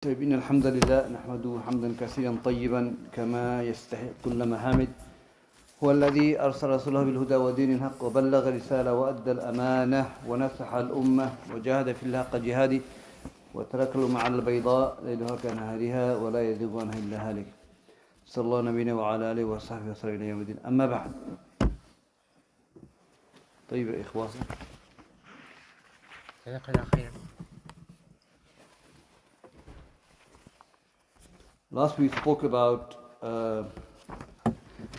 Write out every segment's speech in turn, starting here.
طيب إن الحمد لله نحمده حمدا كثيرا طيبا كما يستحق كل محامد. هو الذي أرسل رسوله بالهدى ودين الحق وبلغ الرسالة وأدى الأمانة ونصح الأمة وجاهد في الله حق جهاده وترك الأمة على البيضاء ليلها كنهارها ولا يزيغ عنها إلا هالك. صلى الله نبينا وعلى آله وصحبه وسلم إلى يوم الدين. أما بعد. طيب يا إخوان. جزاك الله خيرا. Last we spoke about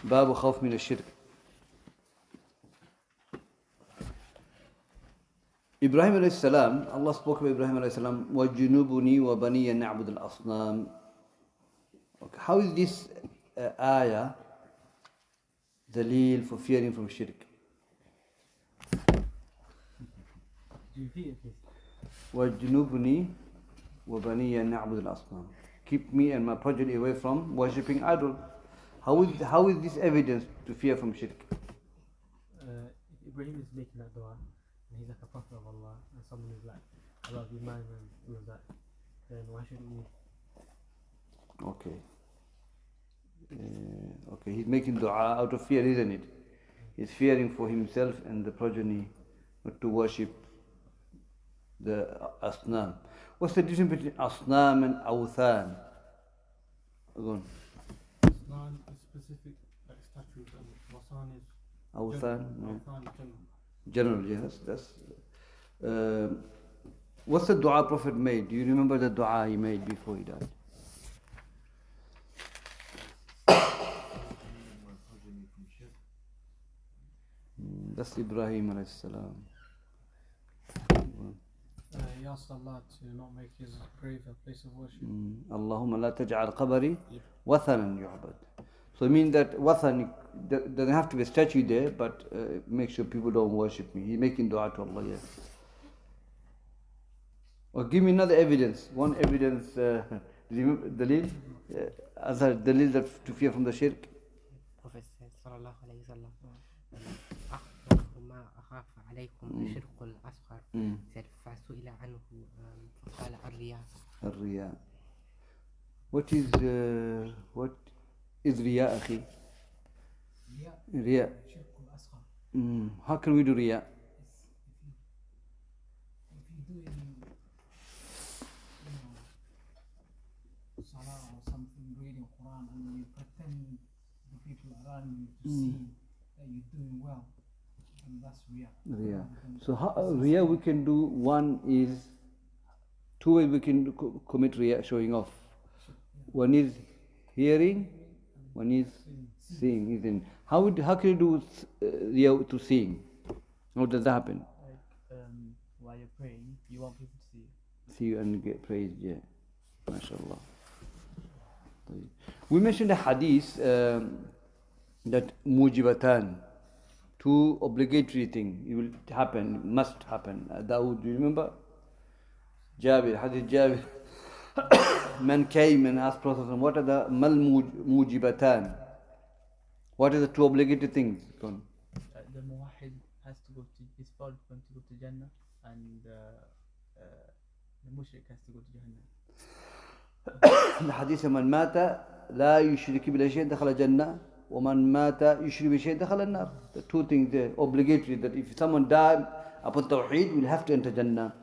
باب خوف من الشرك. Ibrahim alayhi salam, Allah spoke about Ibrahim alayhi salam, وَجُنُوبُنِي وَبَنِيَ نَعْبُدُ الْأَصْنَامِ. Okay. How is this ayah dalil for fearing from shirk? وَجُنُوبُنِي وَبَنِيَ نَعْبُدُ الْأَصْنَامِ. Keep me and my progeny away from worshipping idol. How is this evidence to fear from shirk? Ibrahim is making that dua, and he's like a prophet of Allah, and someone is like, I love you, man, and all of that. Then why shouldn't we? Okay. Okay, he's making dua out of fear, isn't it? He's fearing for himself and the progeny not to worship the asnam. What's the difference between asnam and awthan? Go on. Asnan is specific, like statues, and wasan is Awthan? Awthan General, yes. That's. What's the dua Prophet made? Do you remember the dua he made before he died? That's Ibrahim alayhi salam. He asked Allah to not make his grave a place of worship. Allahumma la taj'al qabri wathanan yu'bad. So it means that wathan doesn't have to be a statue there, but make sure people don't worship me. He's making dua to Allah, yes. Or give me another evidence. One evidence, dalil, other dalil that to fear from the shirk. Prophet said, sallallahu alayhi wa sallam, ما أخاف عليكم الشرك الأصغر. Said فسئل عنه فقال الرياء. الرياء. What is riya, akhi? Riya. How can we do riya? If you do salah or something, reading Quran, and you pretend the people around you to see that you're doing well, and that's riya. Riya. So riya we can do, one is, two ways we can commit riya, showing off. One is hearing, one is seeing. Isn't? How can you do riya to seeing? How does that happen? Like while you're praying, you want people to see you. See you and get praised, yeah. MashaAllah. We mentioned a hadith that mujibatan, two obligatory things, it will happen, must happen. Dawood, do you remember? Jabir, hadith Jabir. Man came and asked Prophet, what are the mal mujibatan? What are the two obligatory things? The muwahid has to go to, is called to go to Jannah, and the mushrik has to go to Jahannam. الحديث من مات لا يشرك بالله شيئا دخل الجنة ومن مات يشرك بشيء دخل النار. The two things there, obligatory, that if someone died upon Tawheed will have to enter Jannah,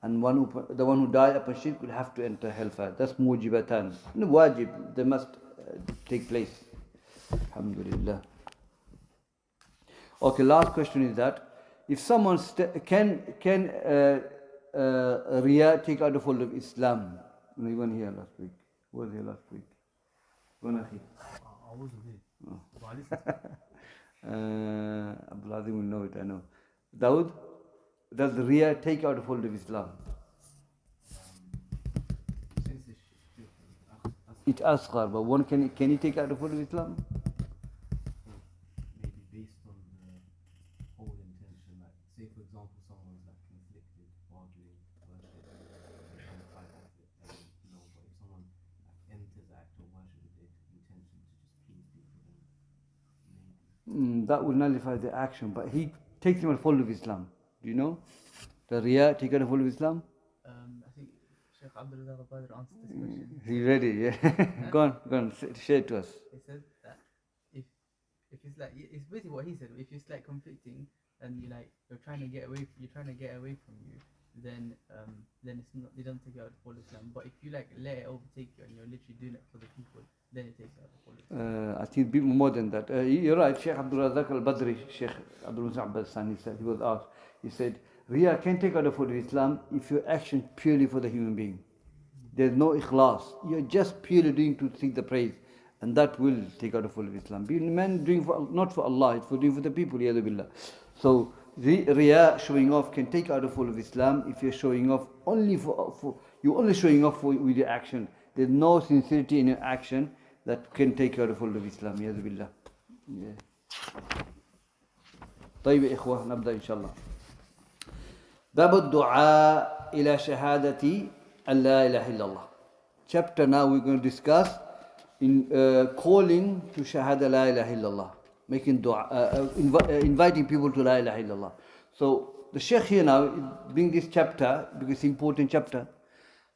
and the one who died upon Shirk will have to enter Hellfire. That's mujibatan. Wajib, they must take place. Alhamdulillah. Okay, last question is that if someone can riya take out the fold of Islam? You weren't here last week. Who was here last week? Go on, akhi. I wasn't here. Abdul will know it, I know. Dawood, does riya take out the fold of Islam? It's asghar, but one can he take out the fold of Islam? Maybe based on the whole intention, like say for example someone's like conflicted while doing worship and trying to fight off it, but if someone like enters the act of worship with the intention to just please people, then maybe That will nullify the action, but he takes him out the fold of Islam. Do you know? The riya take out the fold of Islam? I think Shaykh Abdul answered this question. He ready, yeah. Go on, share it to us. He said that if it's like, it's basically what he said. If it's like conflicting and you're trying to get away from you, then it's not, they don't take you out of full Islam. But if you let it overtake you and you're literally doing it for the people, then it takes you out of full Islam. I think a bit more than that. You're right, Shaykh Abdul al-Badri, Shaykh Abdul Muzakkir, he was asked. He said, Riya can take out of full Islam if your action purely for the human being. There's no ikhlas. You're just purely doing to seek the praise, and that will take out of full Islam. Being man doing not for Allah, it's for doing for the people. Billah. So Riya, showing off, can take out of full of Islam if you're showing off only you're only showing off with your action. There's no sincerity in your action that can take you out of full of Islam. Billah. طيب يا إخوة نبدأ إن شاء الله. باب الدعاء إلى شهادة أن لا إله إلا الله. Chapter now we're going to discuss in calling to shahada la ilaha illallah, making dua, inviting people to la ilaha illallah. So the Shaykh here now bring this chapter because it's an important chapter.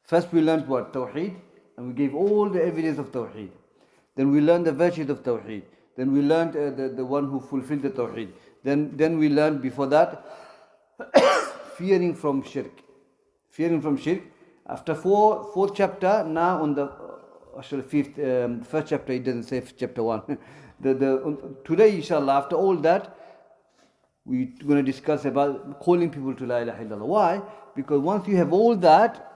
First we learned what? Tawheed, and we gave all the evidence of Tawheed. Then we learned the virtues of Tawheed. Then we learned the one who fulfilled the Tawheed. Then we learned before that fearing from shirk. Fearing from shirk. After fourth chapter, now on the first chapter, it doesn't say chapter 1. Today, inshallah, after all that, we're going to discuss about calling people to la ilaha illallah. Why? Because once you have all that,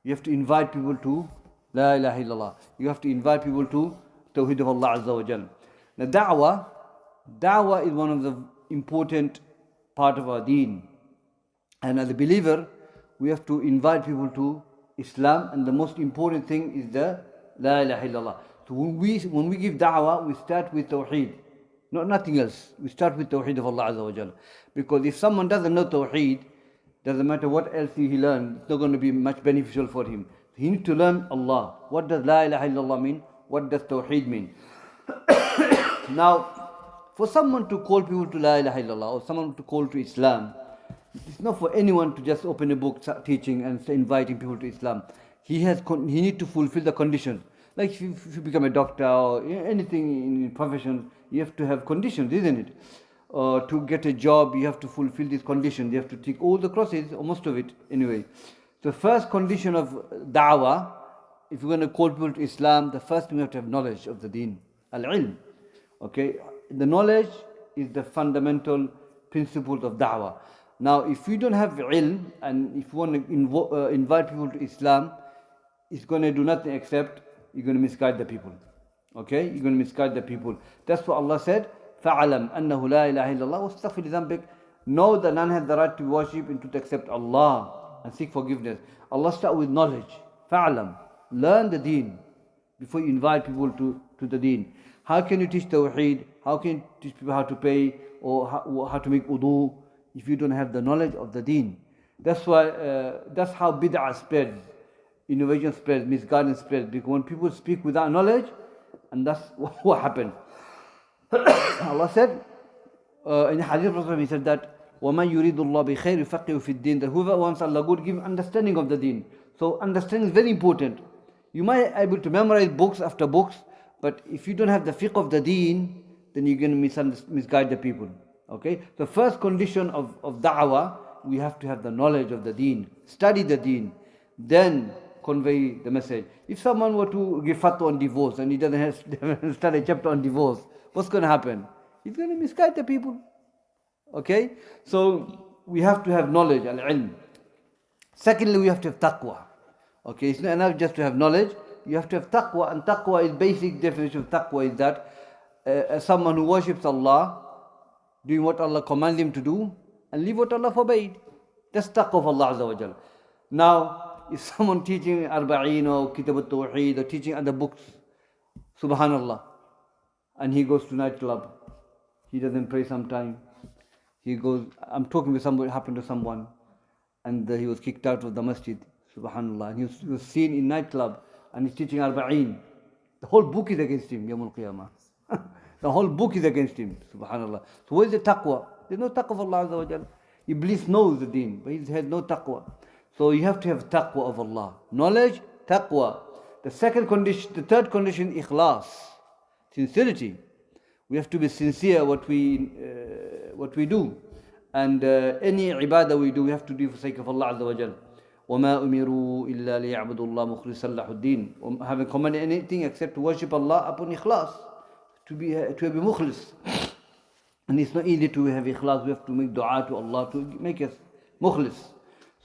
you have to invite people to la ilaha illallah. You have to invite people to Tawheed of Allah Azza wa Jal. Now, da'wah is one of the important part of our deen. And as a believer, we have to invite people to Islam, and the most important thing is the La ilaha illallah. So when we give da'wah, we start with Tawheed, nothing else. We start with Tawheed of Allah Azza wa Jalla. Because if someone doesn't know Tawheed, doesn't matter what else he learns, it's not going to be much beneficial for him. He needs to learn Allah. What does La ilaha illallah mean? What does Tawheed mean? Now, for someone to call people to La ilaha illallah, or someone to call to Islam, it's not for anyone to just open a book, start teaching and inviting people to Islam. He needs to fulfill the conditions. Like if you become a doctor or anything in profession, you have to have conditions, isn't it? To get a job, you have to fulfill these conditions. You have to take all the crosses, or most of it anyway. The first condition of da'wah, if you're going to call people to Islam, the first thing you have to have knowledge of the deen, al-ilm. Okay, the knowledge is the fundamental principles of da'wah. Now, if you don't have ilm, and if you want to invite people to Islam, it's going to do nothing except you're going to misguide the people. Okay? You're going to misguide the people. That's what Allah said, فَعَلَمْ أَنَّهُ لَا إِلَهَ إِلَّا اللَّهُ وَاسْتَغْفِرْ لِذَنْبِكَ. Know that none has the right to worship and to accept Allah and seek forgiveness. Allah start with knowledge. فَعَلَمْ. Learn the deen before you invite people to the deen. How can you teach Tawheed? How can you teach people how to pray or how to make wudu if you don't have the knowledge of the deen? That's why, that's how bid'ah spreads, innovation spreads, misguidance spreads, because when people speak without knowledge, and that's what happened. Allah said, in Hadith, He said that, وَمَنْ يُرِيدُ اللَّهُ بِخَيْرِ يُفَقِّهُ فِي الدِّينِ, that whoever wants Allah good, give understanding of the deen. So understanding is very important. You might be able to memorize books after books, but if you don't have the fiqh of the deen, then you're going to misguide the people. Okay? The first condition of da'wah, we have to have the knowledge of the deen, study the deen, then convey the message. If someone were to give fatwa on divorce and he doesn't study a chapter on divorce, what's going to happen? He's going to misguide the people. Okay? So we have to have knowledge, al-ilm. Secondly, we have to have taqwa. Okay? It's not enough just to have knowledge. You have to have taqwa, and taqwa is basic definition of taqwa is that someone who worships Allah, doing what Allah commands him to do, and leave what Allah forbade. That's taqwa of Allah Azza wa Jalla. Now, if someone teaching Arba'een or Kitab at-Tawheed or teaching other books, subhanallah, and he goes to nightclub, he doesn't pray sometime, he goes, I'm talking with somebody, happened to someone, and he was kicked out of the masjid, subhanallah, and he was seen in nightclub, and he's teaching Arba'een. The whole book is against him, Yawmul Qiyamah. The whole book is against him, subhanallah. So where is the taqwa? There's no taqwa of Allah Azza wa Jalla. Iblis knows the deen, but he has no taqwa. So you have to have taqwa of Allah. Knowledge, taqwa. The second condition, the third condition, ikhlas, sincerity. We have to be sincere what we do. And any ibadah we do, we have to do for the sake of Allah Azza wa Jal. وَمَا أُمِرُوا إِلَّا لِيَعْبُدُوا اللَّهَ مُخْلِصًا لَهُ الدِّينَ. Haven't commanded anything except to worship Allah upon ikhlas, to be mukhlis. And it's not easy to have ikhlas. We have to make dua to Allah to make us mukhlis.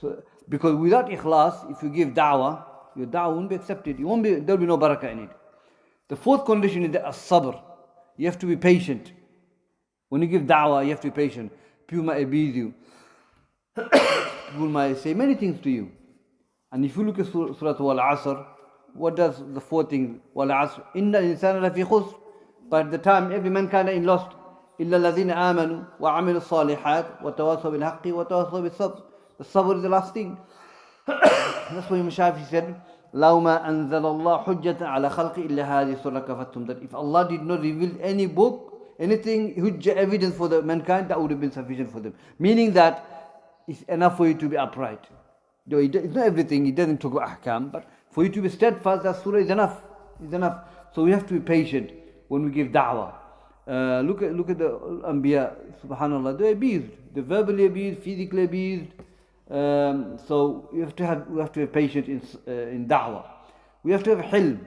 So, because without ikhlas, if you give da'wah, your da'wah won't be accepted. There will be no barakah in it. The fourth condition is the as-sabr. You have to be patient. When you give da'wah, you have to be patient. People might abuse you. People might say many things to you. And if you look at Surah Al-Asr, what does the fourth thing? Wal-Asr. Inna al-insana lafi khusr. By the time every mankind is lost. إِلَّا الَّذِينَ آمَنُوا وَعَمِلُوا الصَّالِحَاتِ وَتَوَاصَوْا بِالْحَقِّ وَتَوَاصَوْا بِالصَّبْرِ. The sabr is the last thing. That's why Imam Shafi said, لَوْ مَا أَنزَلَ اللَّهُ حُجَّةً عَلَى خَلْقِ إِلَّا هَذِهِ سُورَةٌ كَفَتْهُمْ. That if Allah did not reveal any book, anything, hujjah, evidence for the mankind, that would have been sufficient for them. Meaning that it's enough for you to be upright. Though it's not everything, it doesn't talk about ahkam, but for you to be steadfast, that surah is enough. It's enough. So we have to be patient when we give da'wah. Look at the Anbiya, subhanallah, they're abused. They're verbally abused, physically abused. So we have to be patient in da'wah. We have to have hilm.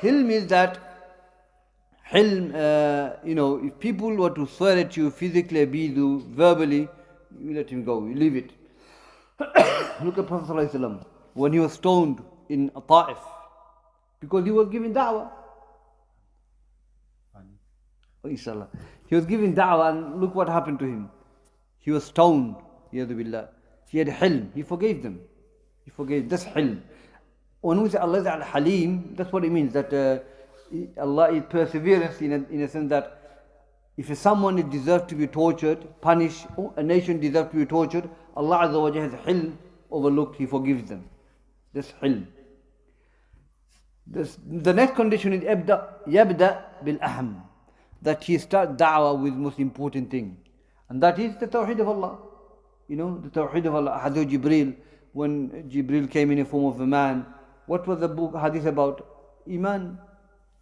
Hilm is that hilm, if people were to swear at you, physically abuse you, verbally, you let him go, you leave it. Look at Prophet ﷺ when he was stoned in Ta'if because he was giving da'wah. Oh, inshallah. He was giving da'wah and look what happened to him. He was stoned. He had hilm. He forgave them. He forgave. That's hilm. When we say Allah is al-Halim, that's what it means. That Allah is perseverance in a sense that if someone is deserved to be tortured, punished, a nation deserves to be tortured, Allah Azza wa Jalla has hilm overlooked. He forgives them. That's hilm. The next condition is yabda bil ahm. That he starts da'wah with most important thing. And that is the Tawheed of Allah. The Tawheed of Allah. Hadith Jibreel, when Jibreel came in the form of a man, what was the book Hadith about? Iman,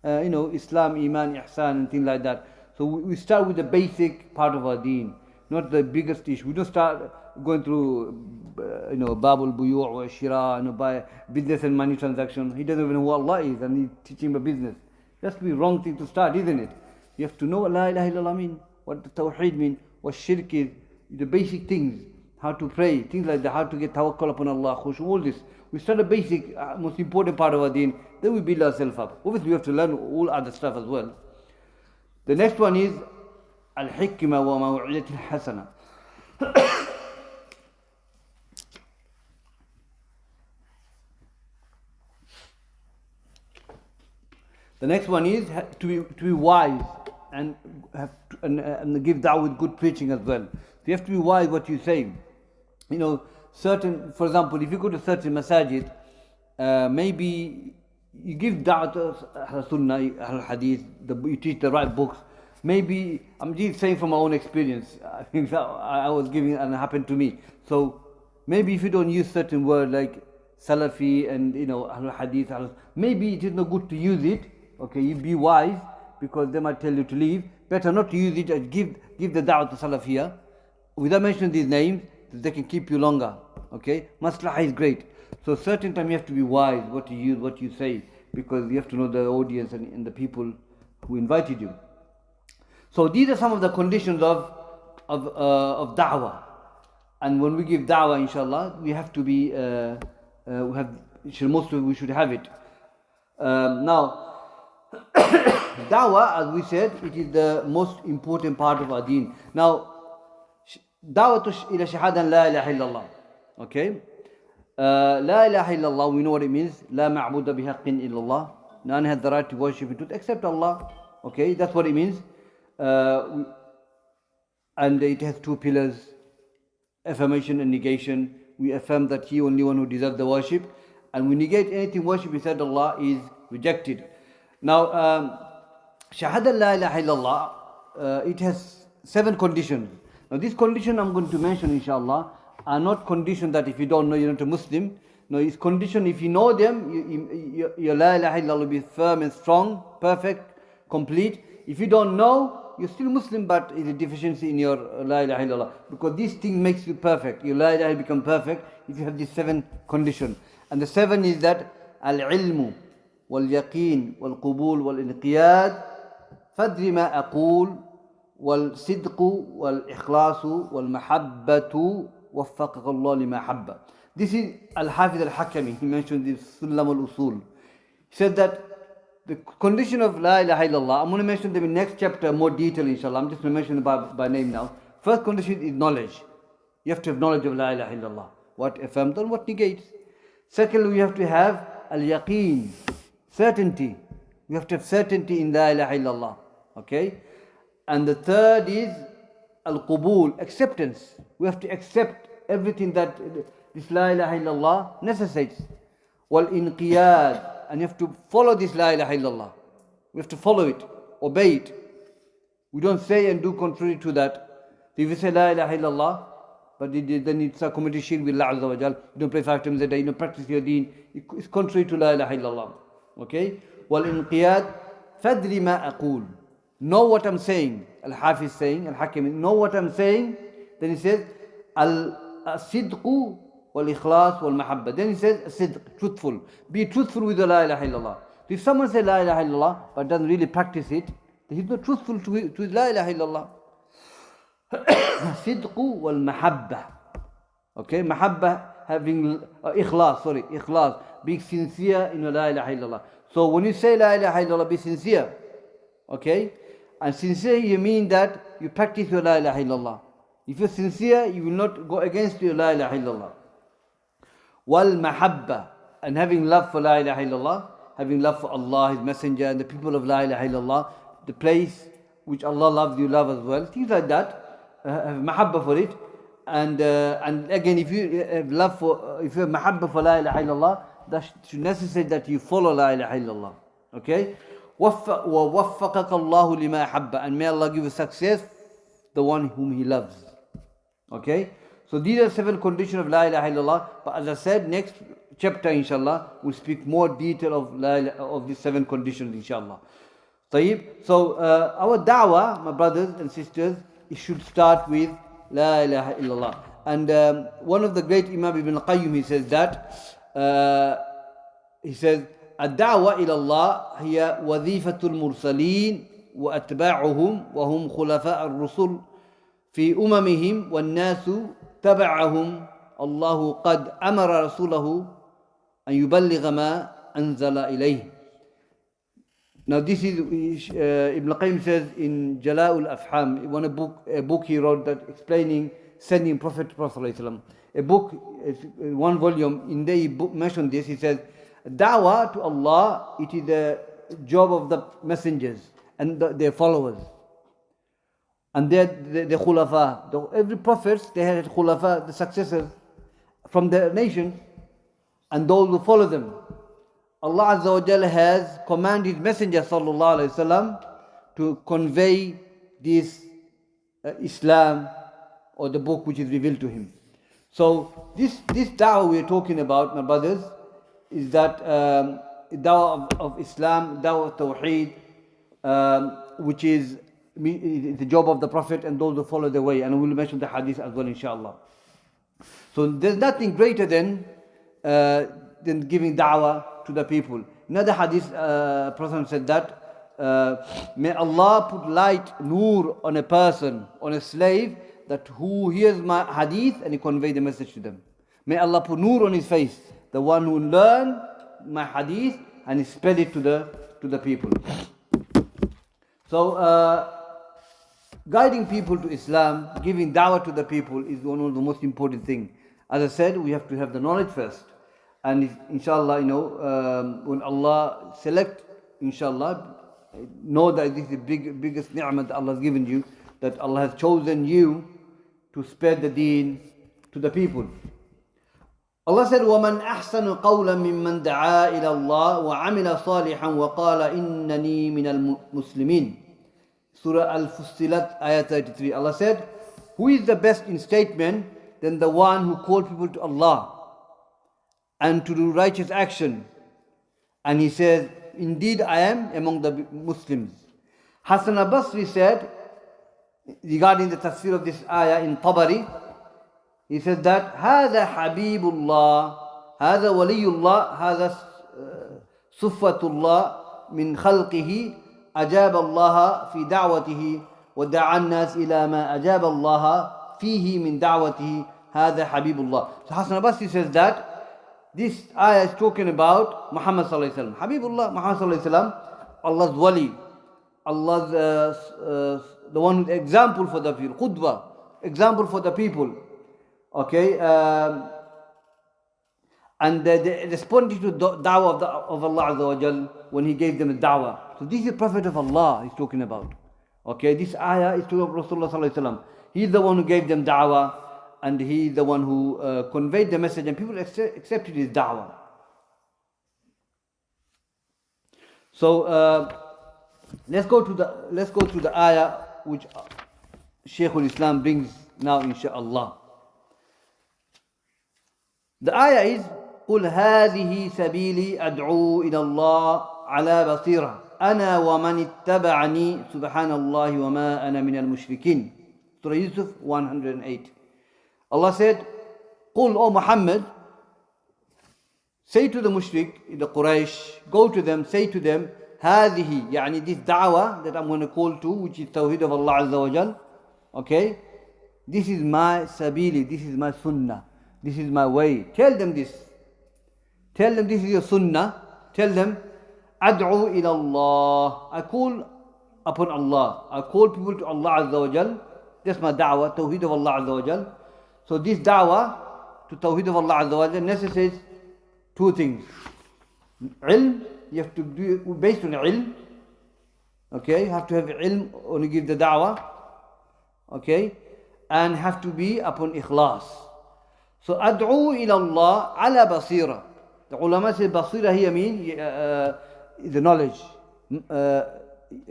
Islam, Iman, Ihsan and things like that. So we start with the basic part of our deen, not the biggest issue. We don't start going through, Babul Buyu' or Shira, by business and money transaction. He doesn't even know who Allah is and he's teaching about business. That's the wrong thing to start, isn't it? You have to know what La ilaha illallah mean, what the Tawheed mean, what shirk is, the basic things, how to pray, things like that, how to get tawakkul upon Allah, khushu, all this. We start the basic, most important part of our deen, then we build ourselves up. Obviously we have to learn all other stuff as well. The next one is al-hikmah wa maw'idatil hasana. The next one is to be wise and give da'wah with good preaching as well. So you have to be wise what you say. For example, if you go to certain masajid, maybe you give da'wah to sunnah, al-hadith, you teach the right books. Maybe, I'm just saying from my own experience, things I was giving and happened to me. So maybe if you don't use certain words like Salafi and al-hadith, maybe it is not good to use it. Okay, you be wise because they might tell you to leave. Better not to use it and give the da'wah to Salafiyah without mentioning these names, they can keep you longer. Okay, maslahah is great. So certain time you have to be wise what you use, what you say, because you have to know the audience and the people who invited you. So these are some of the conditions of da'wah. And when we give da'wah, inshallah, we have to be we should have it. Now, da'wah, as we said, it is the most important part of our deen. Now, da'wah ila shahadan la ilaha illallah. Okay? La ilaha illallah, we know what it means. La ma'buda bihaqqin illallah. None has the right to worship in truth except Allah. Okay, that's what it means. And it has two pillars, affirmation and negation. We affirm that He only one who deserves the worship, and we negate anything worship beside Allah is rejected. Now, Shahada la ilaha illallah, it has 7 conditions. Now, this condition I'm going to mention, inshallah, are not conditioned that if you don't know, you're not a Muslim. No, it's conditioned if you know them, your La ilaha illallah will be firm and strong, perfect, complete. If you don't know, you're still Muslim, but it's a deficiency in your La ilaha illallah. Because this thing makes you perfect. Your La ilaha become perfect if you have these 7 conditions. And the 7 is that al-ilmu, wal-yaqeen, wal-qubul, wal-inqiyad, fadri ma aqul, wal-sidqu, wal-ikhlasu, wal-mahabbatu, waffaqaka Allah lima habba. This is Al-Hafiz Al-Hakami. He mentioned this Sullam Al-Usul. He said that the condition of La ilaha illallah, I'm going to mention them in next chapter more detail inshallah. I'm just going to mention them by name now. First condition is knowledge. You have to have knowledge of La ilaha illallah. What affirms and what negates. Secondly, you have to have al-yaqeen, certainty. You have to have certainty in La ilaha illallah. Okay? And the third is al-qubul, acceptance. We have to accept everything that this La ilaha illallah necessitates. Wal-inqiyad, and you have to follow this La ilaha illallah. We have to follow it, obey it. We don't say and do contrary to that. If you say La ilaha illallah, but then it's a committed shirk with Allah Azza wa Jal. You don't pray 5 times a day, you don't practice your deen. It's contrary to La ilaha illallah. Okay? Wal-inqiyad, fadri ma aqul. Know what I'm saying. Al-Hafiz saying, Al-Hakim, know what I'm saying. Then he says, al-sidqu wal-ikhlas wal-mahabba. Then he says, sidq, truthful. Be truthful with the La ilaha illallah. If someone says La ilaha illallah, but doesn't really practice it, then he's not truthful to La ilaha illallah. Sidqu wal-mahabba. Okay, mahabba, having ikhlas, being sincere in La ilaha illallah. So when you say La ilaha illallah, be sincere. Okay? And sincere, you mean that you practice your La ilaha illallah. If you're sincere, you will not go against your La ilaha illallah. Wal mahabba, and having love for La ilaha illallah, having love for Allah, His Messenger, and the people of La ilaha illallah, the place which Allah loves, you love as well. Things like that. Have mahabba for it. And again, if you have love for, if you have mahabba for La ilaha illallah, that should necessitate that you follow La ilaha illallah. Okay? وَوَفَّقَكَ اللَّهُ لِمَا أَحَبَّ, and may Allah give you success, the one whom He loves. Okay? So these are 7 conditions of La ilaha illallah. But as I said, next chapter inshallah, we'll speak more detail of these 7 conditions inshallah. طيب. So our da'wah, my brothers and sisters, it should start with La ilaha illallah. And one of the great Imam Ibn al-Qayyim, he says that, he says, الدعوة إلى الله هي وظيفة المرسلين وأتباعهم وهم خلفاء الرسل في أممهم والناس تبعهم الله قد أمر رسوله أن يبلغ ما أنزل إليه. Now this is Ibn al-Qayyim says in Jala'ul Afham, a book he wrote that explaining sending Prophet to Prophet. A book, 1 volume, in there he mentioned this. He says, Da'wah to Allah, it is the job of the messengers and their followers. And they're the khulafa. Every prophet, they had khulafa, the successors from the nation, and those who follow them. Allah Azza wa Jalla has commanded Messenger sallallahu alaihi wasallam to convey this Islam, or the book which is revealed to him. So this da'wah we are talking about, my brothers, is that da'wah of Islam, da'wah of Tawheed, which is the job of the Prophet and those who follow the way. And we'll mention the hadith as well, inshallah. So there's nothing greater than giving da'wah to the people. Another hadith, Prophet said that, may Allah put light, nur on a person, on a slave, that who hears my hadith and he convey the message to them. May Allah put nur on his face, the one who learned my hadith and he spread it to the people. So guiding people to Islam, giving da'wah to the people is one of the most important things. As I said, we have to have the knowledge first. And inshallah, when Allah select, inshallah, know that this is the biggest ni'mah that Allah has given you, that Allah has chosen you to spread the deen to the people. Allah said, وَمَنْ أَحْسَنُ قَوْلًا مِمَّنْ دَعَا إِلَى اللَّهِ وَعَمِلَ صَالِحًا وَقَالَ إِنَّنِي مِنَ الْمُسْلِمِينَ. Surah Al-Fussilat, Ayah 33. Allah said, who is the best in statement than the one who called people to Allah and to do righteous action. And he says, indeed I am among the Muslims. Hasan al-Basri said, regarding the tafsir of this ayah in Tabari, he said that هذا حبيب الله هذا ولي الله هذا صفة الله من خلقه أجاب الله في دعوته ودعا الناس إلى ما أجاب الله فيه من دعوته هذا حبيب الله. So Hasan al-Basri says that this ayah is talking about Muhammad sallallahu alaihi wasallam. Habibullah, Muhammad sallallahu alaihi wasallam, Allah's wali, Allah's the one who's example for the people, qudwa, example for the people. Okay, and they responded to the da'wah of Allah Azza wa Jal when He gave them the da'wah. So this is the Prophet of Allah he's talking about. Okay, this ayah is to Rasulullah sallallahu alaihi wasallam. He's the one who gave them da'wah, and he's the one who conveyed the message, and people accepted his da'wah. So let's go to the ayah which Shaykhul-Islam brings now, inshaAllah. The ayah is قُلْ هَذِهِ سَبِيلِي أَدْعُو إِلَى اللَّهِ عَلَى بَصِيرَةٍ أَنَا وَمَنِ اتَّبَعَنِي سُبْحَانَ اللَّهِ وَمَا أَنَا مِنَ الْمُشْرِكِينَ. Surah Yusuf 108. Allah said, قُلْ, O Muhammad, say to the mushrik, the Quraysh, go to them, say to them, هذه, يعني this da'wah that I'm going to call to, which is Tawheed of Allah Azza wa Jal, okay, this is my sabili, this is my sunnah, this is my way. Tell them this. Tell them this is your sunnah. Tell them, ad'u ila Allah, I call upon Allah, I call people to Allah Azza wa Jal. That's my da'wah, Tawheed of Allah Azza wa Jal. So this da'wah to Tawheed of Allah Azza wa Jal necessitates two things. Ilm, you have to do it based on ilm. Okay, you have to have ilm when you give the da'wah. Okay, and have to be upon ikhlas. So ad'u ila Allah ala basira. The ulama say basira here means the knowledge,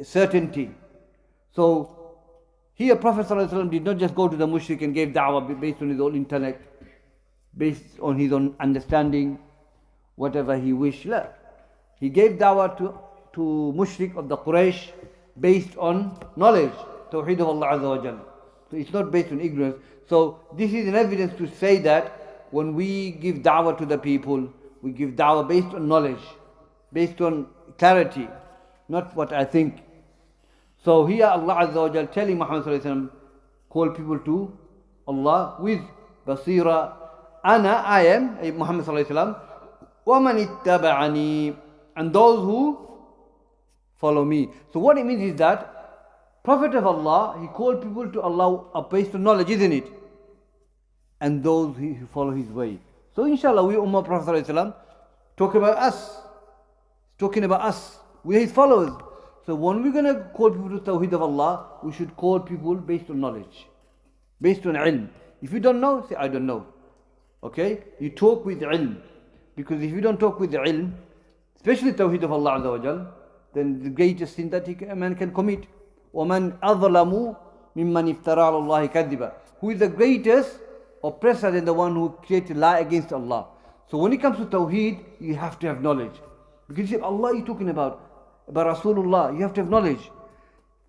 certainty. So here Prophet ﷺ did not just go to the mushrik and gave da'wah based on his own intellect, based on his own understanding, whatever he wished. He gave da'wah to mushrik of the Quraysh based on knowledge, Tawheed of Allah Azza wa Jalla. So it's not based on ignorance. So this is an evidence to say that when we give da'wah to the people, we give da'wah based on knowledge, based on clarity, not what I think. So here Allah Azza wa Jalla telling Muhammad sallallahu alaihi wasallam, call people to Allah with basira. Ana, I am Muhammad sallallahu alaihi wasallam. وَمَنِ اتَّبَعَنِي, and those who follow me. So what it means is that Prophet of Allah, he called people to Allah based on knowledge, isn't it? And those who follow his way. So inshallah, we Ummah Prophet sallallahu alaihi wasallam talk about us. Talking about us. We are his followers. So when we're going to call people to Tawheed of Allah, we should call people based on knowledge, based on ilm. If you don't know, say I don't know. Okay? You talk with ilm. Because if you don't talk with ilm, especially Tawheed of Allah Azza wa Jal, then the greatest sin that a man can commit. وَمَنْ أَظْلَمُ مِمَّنْ اِفْتَرَى عَلَى اللَّهِ كَذِبًا. Who is the greatest oppressor than the one who created a lie against Allah. So when it comes to Tawheed, you have to have knowledge. Because if Allah you're talking about Rasulullah, you have to have knowledge.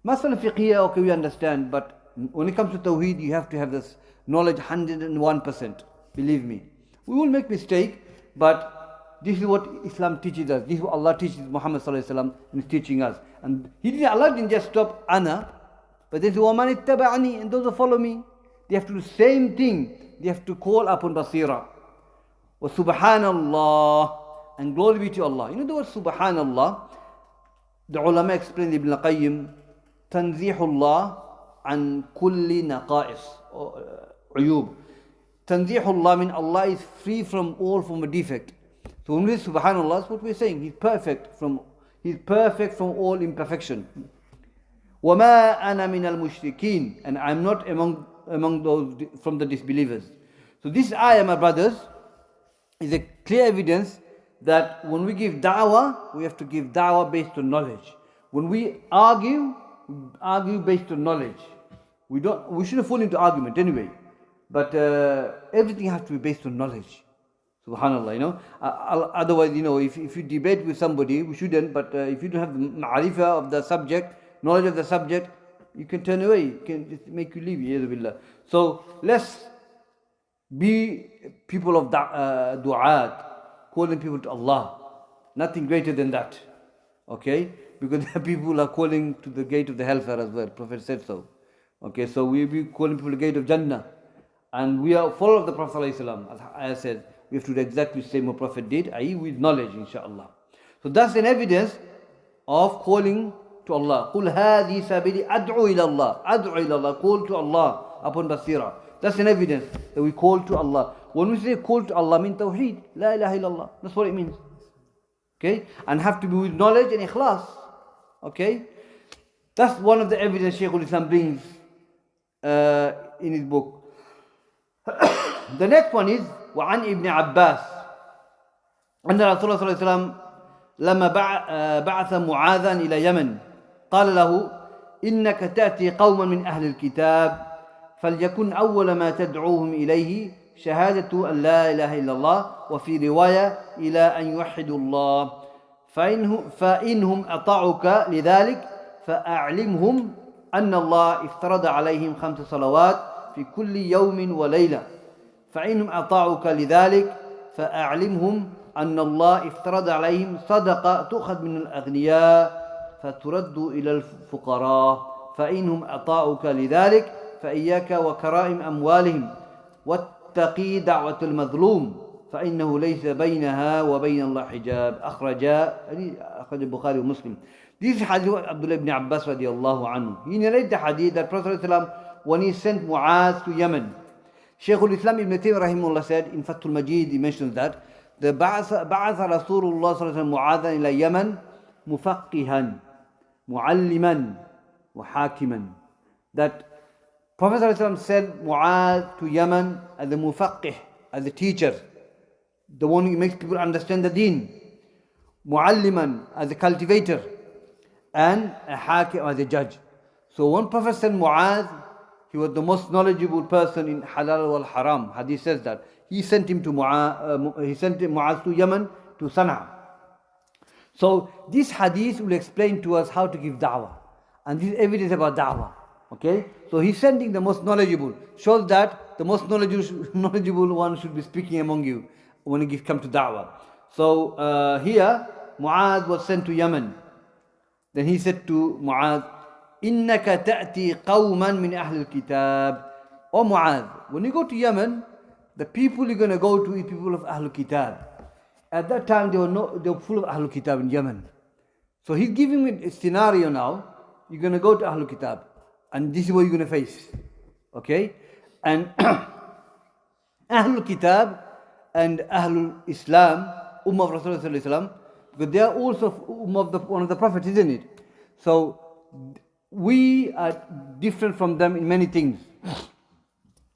Masala fiqhiyya, okay, we understand, but when it comes to Tawheed, you have to have this knowledge 101%. Believe me. We will make mistake, but this is what Islam teaches us. This is what Allah teaches Muhammad sallallahu alaihi wasallam and is teaching us. And Allah didn't just stop ana, but then وَمَنِ اتَّبَعَنِي, and those who follow me, they have to do the same thing. They have to call upon basira. Wa subhanallah, and glory be to Allah. You know the word subhanallah? The ulama explained Ibn al-Qayyim, tanzihullah an kulli naqa'is, uyub. Tanzihullah means Allah is free from all form of defect. So when we say subhanallah, that's what we're saying. He's perfect from all imperfection. وَمَا أَنَا مِنَ الْمُشْرِكِينَ, and I'm not among those from the disbelievers. So this ayah, my brothers, is a clear evidence that when we give da'wah, we have to give da'wah based on knowledge. When we argue based on knowledge. We shouldn't fall into argument anyway. But everything has to be based on knowledge. Subhanallah, otherwise, if you debate with somebody, we shouldn't, but if you don't have the ma'rifah of the subject, knowledge of the subject, you can turn away, it can just make you leave. So let's be people of du'at, calling people to Allah. Nothing greater than that. Okay? Because people are calling to the gate of the hellfire as well. Prophet said so. Okay, so we be calling people to the gate of Jannah. And we are followers of the Prophet ﷺ. As I said, we have to do exactly the same what Prophet did, i.e. with knowledge, inshaAllah. So that's an evidence of calling to Allah. قُلْ هَذِي سَبِيلِي أَدْعُوا إِلَى اللَّهِ أَدْعُوا إِلَى اللَّهِ. Call to Allah upon basira. That's an evidence that we call to Allah. When we say call to Allah, mean Tawheed. La ilaha illallah. That's what it means. Okay? And have to be with knowledge and ikhlas. Okay? That's one of the evidence Shaykhul-Islam brings in his book. The next one is وعن ابن عباس أن رسول الله صلى الله عليه وسلم لما بعث معاذا إلى يمن قال له إنك تأتي قوما من أهل الكتاب فليكن أول ما تدعوهم إليه شهادة أن لا إله إلا الله وفي رواية إلى أن يوحدوا الله فإنهم أطاعوك لذلك فأعلمهم أن الله افترض عليهم 5 صلوات في كل يوم وليلة فإنهم أطاعوك لذلك فأعلمهم أن الله افترض عليهم صدقة تؤخذ من الأغنياء فترد إلى الفقراء فإنهم أطاعوك لذلك فإياك وكرائم أموالهم واتقي دعوة المظلوم فإنه ليس بينها وبين الله حجاب أخرج البخاري ومسلم. This is hadith of Abdul ibn Abbas radiallahu anhu. He narrated the hadith that Prophet ﷺ, when he sent Muaz to Yemen, Shaykhul-Islam ibn Taymiyyah rahimahullah said in Fathul Majid, he mentions that the بعث رسول الله صلى الله عليه وسلم معاذا إلى يمن مفقها معلما وحاكما. That Prophet ﷺ sent Muaz to Yemen as the mufaqih, as a teacher, the one who makes people understand the deen, mualliman, as a cultivator, and a hakim, as a judge. So when Prophet sent Muaz, he was the most knowledgeable person in halal wal haram. Hadith says that. He sent him to Muaz to Yemen, to Sana'a. So this hadith will explain to us how to give da'wah. And this is evidence about da'wah. Okay? So he's sending the most knowledgeable. Shows that the most knowledgeable one should be speaking among you when it comes to da'wah. So here, Muaz was sent to Yemen. Then he said to Muaz, إِنَّكَ تَأْتِي قَوْمًا مِنْ أَهْلِ الْكِتَابِ. O Muaz, when you go to Yemen, the people you're going to go to is people of Ahlul Kitab. At that time, they were full of Ahlul Kitab in Yemen. So he's giving me a scenario now. You're going to go to Ahlul Kitab. And this is what you're going to face. Okay? And Ahlul Kitab and Ahlul Islam, Ummah of Rasulullah, because they are also Ummah of one of the Prophets, isn't it? So we are different from them in many things.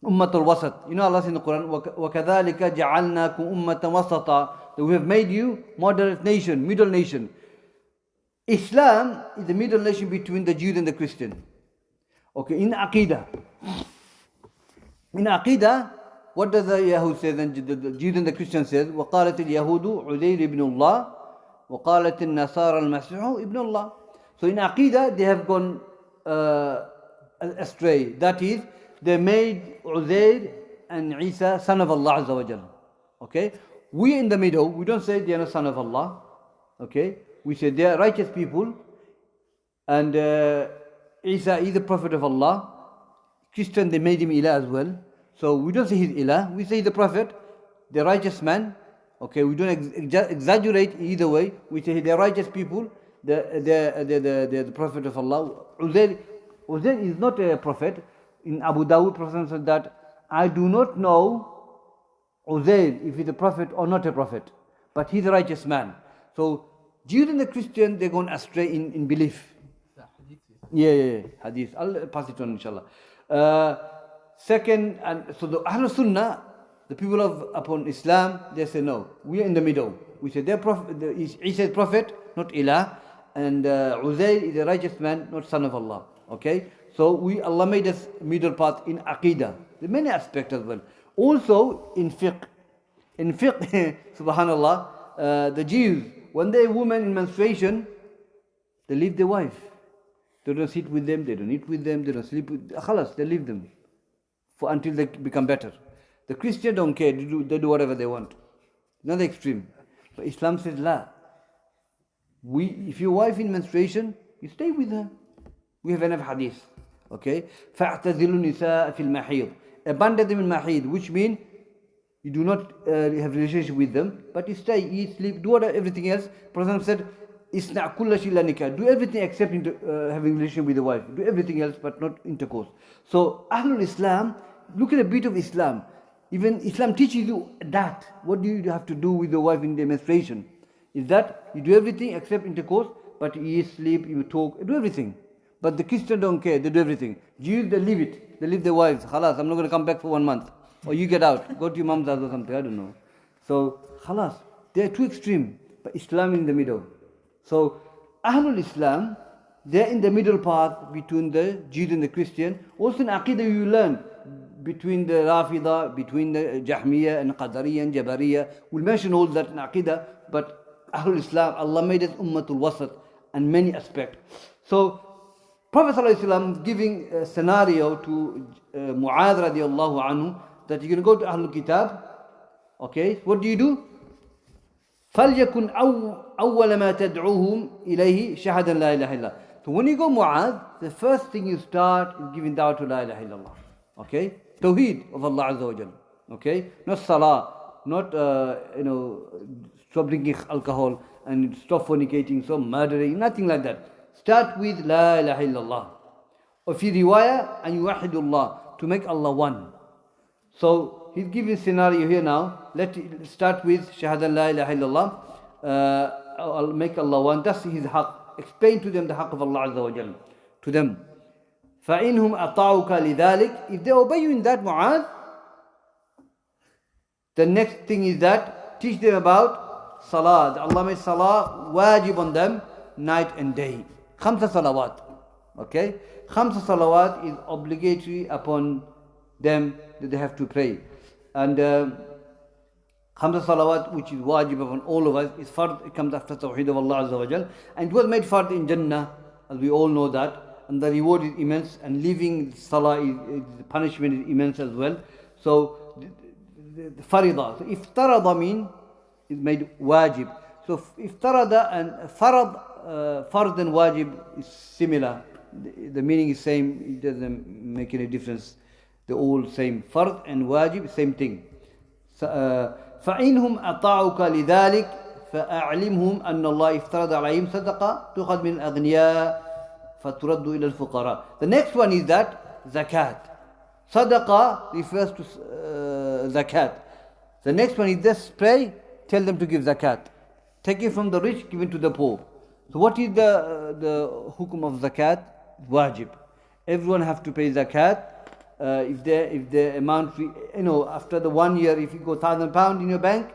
Ummatul Wasat. You know Allah says in the Quran, وَكَذَلِكَ جَعَلْنَاكُمْ أُمَّةً وَسَطًا. That we have made you moderate nation, middle nation. Islam is the middle nation between the Jews and the Christians. Okay, in Aqidah. In Aqidah, what does the Yahud say? And the Jews and the Christians says, وَقَالَتِ الْيَهُودُ عُزَيْرِ ibn Allah وَقَالَتِ النَّصَارَى الْمَسِيحُ ibn Allah. So in Aqidah, they have gone astray. That is, they made Uzair and Isa son of Allah Azza wa Jal. Okay? We in the middle, we don't say they are not son of Allah. Okay? We say they are righteous people. And Isa is the prophet of Allah. Christian, they made him Ilah as well. So we don't say he's Ilah. We say he's the prophet, the righteous man. Okay? We don't exaggerate either way. We say they're righteous people. The prophet of Allah. Uzair is not a prophet. In Abu Dawud, Prophet said that I do not know Uzair if he's a prophet or not a prophet, but he's a righteous man. So Jews and the Christians, they're gone astray in belief. Yeah, hadith. I'll pass it on, inshallah. Second, and so the Ahlul Sunnah, the people upon Islam, they say no, we are in the middle. We say they're prophet, Isa is prophet, not Ilah, and Uzair is a righteous man, not son of Allah. Okay? So Allah made us middle path in Aqidah. There are many aspects as well. Also in fiqh. In fiqh, subhanallah, the Jews, when they're women in menstruation, they leave their wife. They don't sit with them, they don't eat with them, they don't sleep with them. Khalas, they leave them until they become better. The Christians don't care, they do whatever they want. Another extreme. But Islam says, la. If your wife in menstruation, you stay with her. We have enough hadith. Okay? فَاعْتَذِلُوا النِّسَاءَ فِي الْمَحِيضِ. Abandon them in mahid, which means you do not have relationship with them, but you stay, eat, sleep, do everything else. Prophet said, "Isna' kulla shay illa nikah." Do everything except having relationship with the wife. Do everything else, but not intercourse. So Ahlul Islam, look at the beauty of Islam. Even Islam teaches you that. What do you have to do with the wife in the menstruation? Is that you do everything except intercourse, but you eat, sleep, you talk, do everything. But the Christians don't care, they do everything. Jews, they leave it. They leave their wives. Khalas, I'm not going to come back for 1 month. Or you get out, go to your mom's house or something, I don't know. So, khalas, they are too extreme. But Islam in the middle. So, Ahlul Islam, they are in the middle path between the Jews and the Christian. Also in Aqidah you learn between the Rafida, between the Jahmiyyah and Qadariyah and Jabariyah. We'll mention all that in Aqidah, but Ahlul Islam, Allah made us Ummatul Wasat and many aspects. So, Prophet ﷺ giving a scenario to Mu'adh radiallahu anhu that you're going to go to Ahlul Kitab. Okay, what do? فَلْيَكُنْ أَوَّلَ مَا تَدْعُوهُمْ إِلَيْهِ شَهَدًا لَا إِلَهَ إِلَّا. So when you go Mu'adh, the first thing you start is giving da'wah to La ilaha illallah. Okay, Tawheed of Allah Azza wa Jal. Okay, not Salah, not stop drinking alcohol and stop fornicating, stop murdering, nothing like that. Start with La ilaha illallah. Or fi riwayah, and yuwahidullah, to make Allah one. So he's giving a scenario here now. Let's start with Shahadan La ilaha illallah. I'll make Allah one. That's his haqq. Explain to them the haqq of Allah Azza wa Jal. To them. فَإِنْهُمْ أَطَاعُكَ لِذَلِكَ. If they obey you in that, Mu'adh, the next thing is that teach them about Salah. Allah made Salah wajib on them night and day. Khamsa salawat. Okay? Khamsa salawat is obligatory upon them that they have to pray. And Khamsa salawat, which is wajib upon all of us, is fard. It comes after Tawheed of Allah Azza wa Jal. And it was made fard in Jannah, as we all know that. And the reward is immense. And leaving Salah, the punishment is immense as well. So, the farida. So, iftarada mean is made wajib. So, iftarada and fard and wajib is similar. The meaning is same. It doesn't make any difference. They're all same. Fard and wajib, same thing. فَإِنْهُمْ أَطَاعُكَ لِذَلِكَ فَأَعْلِمْهُمْ أَنَّ اللَّهِ افترض عَلَيْهِمْ صَدَقَةً تُؤْخَذْ مِنْ الْأَغْنِيَاءِ فَتُرَدُّ إِلَى الْفُقَرَاءِ. The next one is that zakat. Sadaqah refers to zakat. The next one is just pray, tell them to give zakat. Take it from the rich, give it to the poor. So what is the hukum of zakat? Wajib. Everyone have to pay zakat. If the amount, after the 1 year, if you go £1,000 in your bank,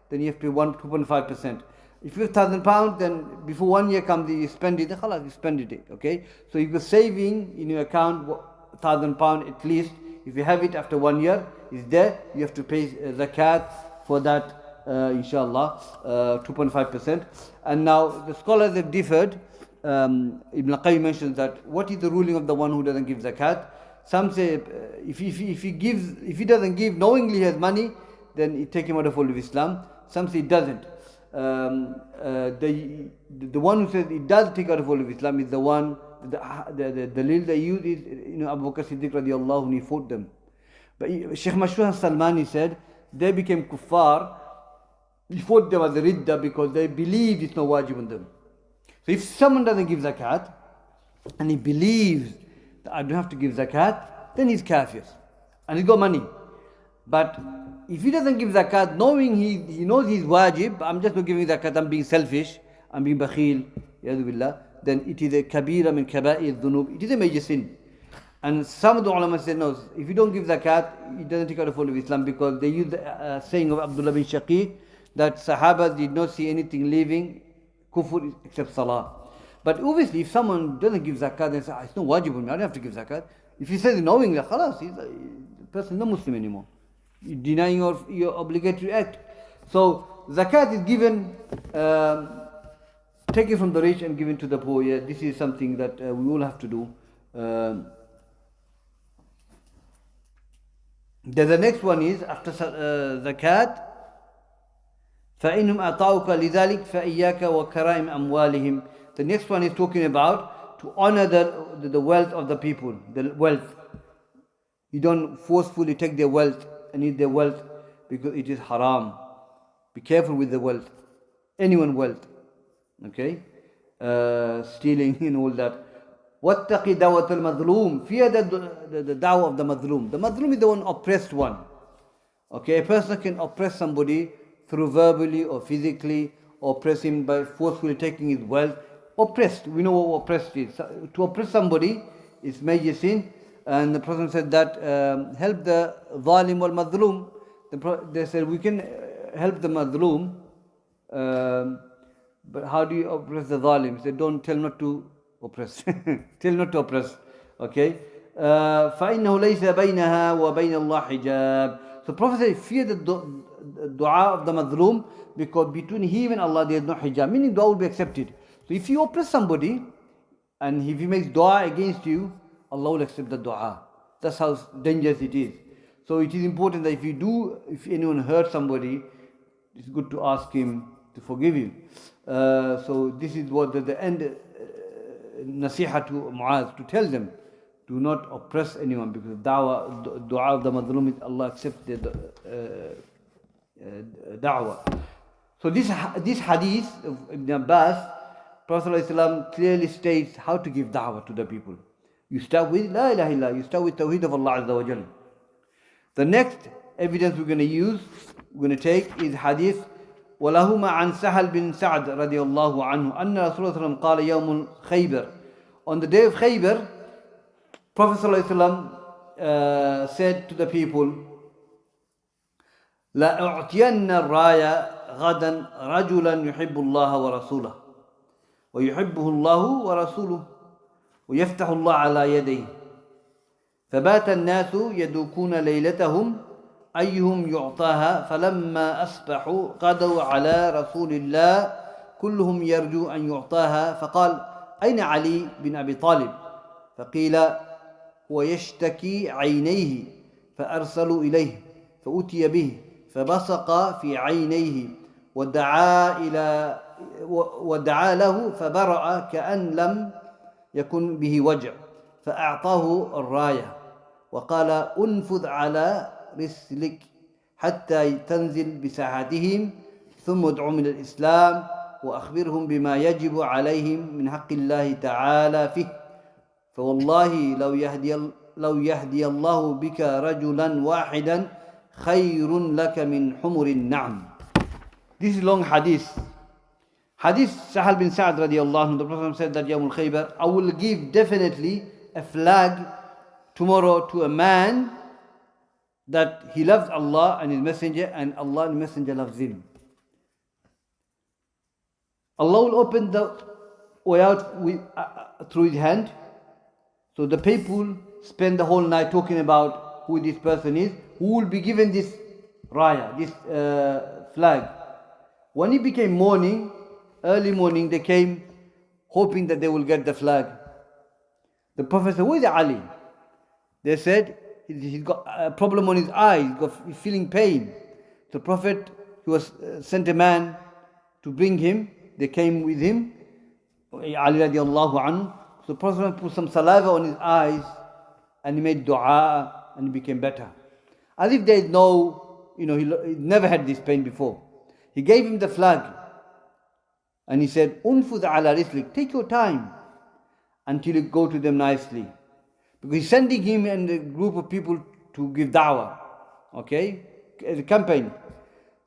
then you have to pay 2.5%. If you have £1,000, then before 1 year comes, you spend it, you spend it, okay? So if you're saving in your account £1,000 at least, if you have it after 1 year, it's there, you have to pay zakat for that, inshallah, 2.5%. And now the scholars have differed. Ibn al-Qayyim mentions that what is the ruling of the one who doesn't give zakat? Some say if he doesn't give, knowingly he has money, then you take him out of fold of Islam. Some say he doesn't. The one who says it does take out of fold of Islam is the one, the dalil they use is, Abu Bakr Siddiq radiallahu anhu, he fought them. But Shaykh Mashruh Salmani said they became kuffar. He fought them as a ridda because they believed it's no wajib on them. So if someone doesn't give zakat and he believes that I don't have to give zakat, then he's kafir and he's got money. But if he doesn't give zakat, knowing he knows he's wajib, I'm just not giving zakat, I'm being selfish, I'm being bakhil, then it is a kabira min kaba'ir dhunub, it is a major sin. And some of the ulama said, no, if you don't give zakat, it doesn't take out the fold of Islam, because they use the saying of Abdul bin Shaqiq that Sahaba did not see anything leaving kufr except salah. But obviously, if someone doesn't give zakat, they say, it's not wajib on me, I don't have to give zakat. If he says knowingly, khalas, person is not Muslim anymore. You're denying your obligatory act. So zakat is given, taken from the rich and given to the poor. Yeah, this is something that we all have to do. The next one is after zakat. فإنهم أطاعوك لذلك فإياك وكرائم أموالهم. The next one is talking about to honor the wealth of the people, the wealth. You don't forcefully take their wealth and eat their wealth because it is haram. Be careful with the wealth, anyone's wealth, okay? Stealing and all that. وَاتَّقِ دَعْوَةَ الْمَظْلُومِ. Fear the da'wah of the mazloom. The mazloom is the one oppressed one. Okay, a person can oppress somebody through verbally or physically, oppress him by forcefully taking his wealth. Oppressed, we know what oppressed is. To oppress somebody is major sin. And the Prophet said that help the zalim wal mazloom. They said we can help the mazloom, but how do you oppress the zalim? He said don't tell not to oppress. Tell not to oppress. Okay. فإنه ليس بينها وبين الله حجاب. So Prophet said fear the dua of the mazloom because between him and Allah there is no hijab, meaning dua will be accepted. So if you oppress somebody and if he makes dua against you, Allah will accept the dua. That's how dangerous it is. So it is important that if anyone hurt somebody, it's good to ask him to forgive you. So this is what the end nasiha to Muaz, to tell them, do not oppress anyone because dua of the mazloom, Allah accepts the da'wah. So this hadith of Ibn Abbas, Prophet ﷺ clearly states how to give da'wah to the people. You start with La ilaha illallah, you start with Tawheed of Allah Azza wa Jal. The next evidence we're going to take is hadith وَلَهُمَا عَنْ سَهَلْ بِن سَعْدٍ رَضِيَ اللَّهُ عَنْهُ أَنَّ رَسُولَ اللَّهِ قَالَ يَوْمُ الْخَيْبَرِ. On the day of Khaybar, Prophet ﷺ said to the people, لَأُعْتِيَنَّ الرَّايَ غَدًا رَجُلًا يُحِبُّ اللَّهَ وَرَسُولَهُ ويحبه الله ورسوله ويفتح الله على يديه فبات الناس يدوكون ليلتهم أيهم يعطاها فلما أصبحوا غدوا على رسول الله كلهم يرجو أن يعطاها فقال أين علي بن أبي طالب فقيل ويشتكي عينيه فأرسلوا إليه فأتي به فبصق في عينيه ودعا له فبرأ كأن لم يكن به وجع فأعطاه الراية وقال أنفذ على رسلك حتى تنزل بساحتهم ثم ادعهم إلى الإسلام وأخبرهم بما يجب عليهم من حق الله تعالى فيه فوالله لو يهدي الله بك رجلا واحدا خير لك من حمر النعم. This is long hadith. Hadith Sahal bin Sa'd radiallahu anhu, the Prophet said that Yawmul Khaybar, I will give definitely a flag tomorrow to a man that he loves Allah and His Messenger and Allah and His Messenger loves him. Allah will open the way out through His hand. So the people spend the whole night talking about who this person is, who will be given this raya, this flag. When it became morning, early morning, they came hoping that they will get the flag. The Prophet said, where is Ali? They said, he's got a problem on his eye, he's feeling pain. The Prophet, he was sent a man to bring him. They came with him, Ali radiallahu anhu. So the Prophet put some saliva on his eyes and he made dua and he became better. As if there is no, he never had this pain before. He gave him the flag and he said, Unfud ala rislik, take your time until you go to them nicely. Because he's sending him and a group of people to give da'wah, okay, as a campaign.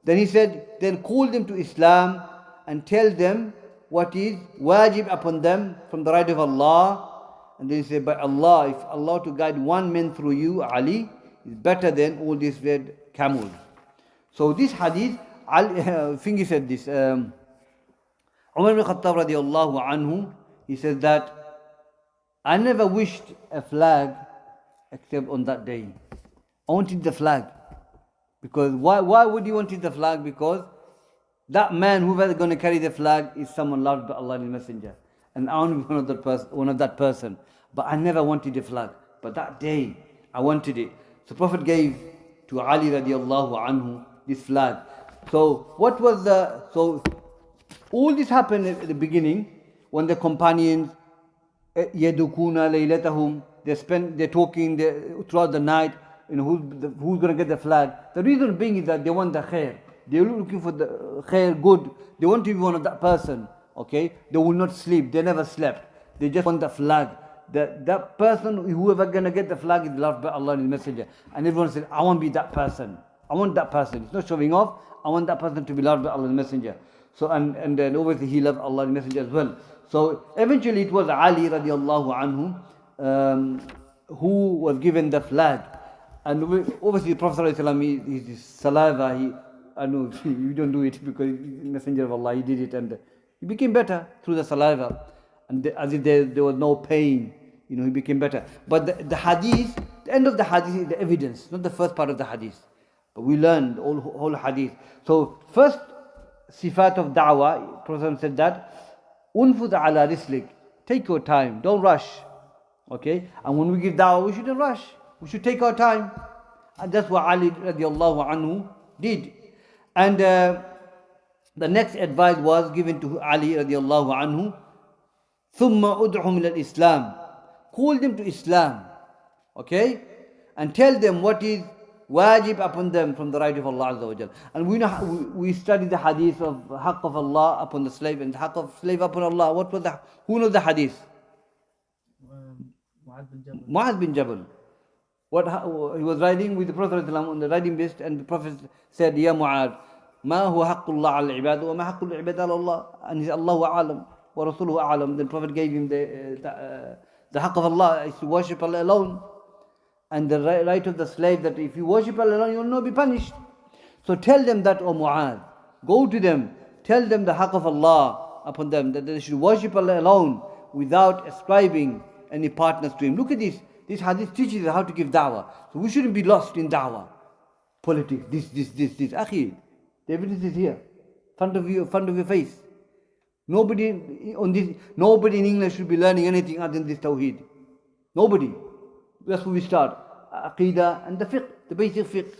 Then he said, then call them to Islam and tell them what is wajib upon them from the right of Allah. And then he said, by Allah, if Allah to guide one man through you, Ali, is better than all these red camels. So this hadith, I think he said this, Umar ibn Khattab radiallahu anhu, he says that I never wished a flag except on that day. I wanted the flag. Because why would you want the flag? Because that man who was going to carry the flag is someone loved by Allah and His Messenger. And I want to be one of that person. But I never wanted the flag. But that day, I wanted it. So Prophet gave to Ali radiallahu anhu this flag. So what was so all this happened at the beginning when the companions, yadukuna laylatahum, they're talking throughout the night, who's going to get the flag. The reason being is that they want the khair. They're looking for the khair, good. They want to be one of that person. Okay? They will not sleep. They never slept. They just want the flag. That person, whoever going to get the flag, is loved by Allah and His Messenger. And everyone said, I want to be that person. I want that person. It's not showing off. I want that person to be loved by Allah and His Messenger. So, and then obviously he loved Allah and His Messenger as well. So eventually it was Ali radiallahu anhu who was given the flag. And obviously the Prophet ﷺ, his saliva, I know you don't do it because Messenger of Allah, he did it and he became better through the saliva. And as if there was no pain, he became better. But the hadith, the end of the hadith is the evidence, not the first part of the hadith. But we learned whole hadith. So first sifat of da'wah, Prophet said that, unfud ala rislik, take your time, don't rush. Okay? And when we give da'wah, we shouldn't rush. We should take our time. And that's what Ali radiallahu anhu did. And the next advice was given to Ali radiallahu anhu, ثُمَّ أُدْعُهُمْ إِلَى الْإِسْلَامِ, call them to Islam. Okay? And tell them what is wajib upon them from the right of Allah Azza wa Jal. And we studied the hadith of haqq of Allah upon the slave and haqq of slave upon Allah. Who knows the hadith? Mu'adh bin Jabal. He was riding with the Prophet ﷺ on the riding beast, and the Prophet said, Ya Mu'adh, ma huwa haqqullah ala al-ibad wa ma haqqul ibad ala Allah. And he said, Allahu a'lam wa rasuluhu a'lam. Then Prophet gave him the haqq of Allah is to worship Allah alone. And the right of the slave, that if you worship Allah alone, you will not be punished. So tell them that, O Mu'adh. Go to them, tell them the haqq of Allah upon them, that they should worship Allah alone without ascribing any partners to Him. Look at this. This hadith teaches us how to give da'wah. So we shouldn't be lost in da'wah. Politics, this. Akhi, the evidence is here. Front of your face. Nobody in English should be learning anything other than this Tawheed. Nobody. That's where we start. Aqidah and the fiqh, the basic fiqh.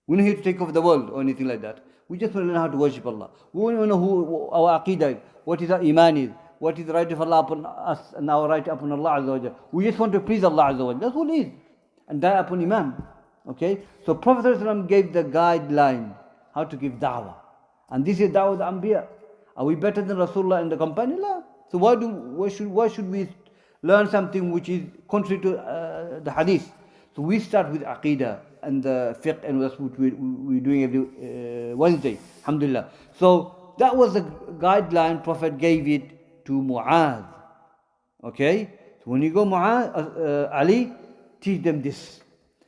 We're not here to take over the world or anything like that. We just want to learn how to worship Allah. We want to know who our aqidah is, what is our iman is, what is the right of Allah upon us and our right upon Allah Azza wa Jalla. We just want to please Allah Azza wa Jalla. That's what it is. And die upon Iman. Okay? So Prophet ﷺ gave the guideline how to give da'wah. And this is da'wah of the Anbiya. Are we better than Rasulullah and the companion? No. So why should we learn something which is contrary to the hadith? So we start with aqidah and the fiqh, and that's what we're doing every Wednesday. Alhamdulillah. So that was the guideline Prophet gave it to Mu'adh. Okay? So when you go Ali, teach them this.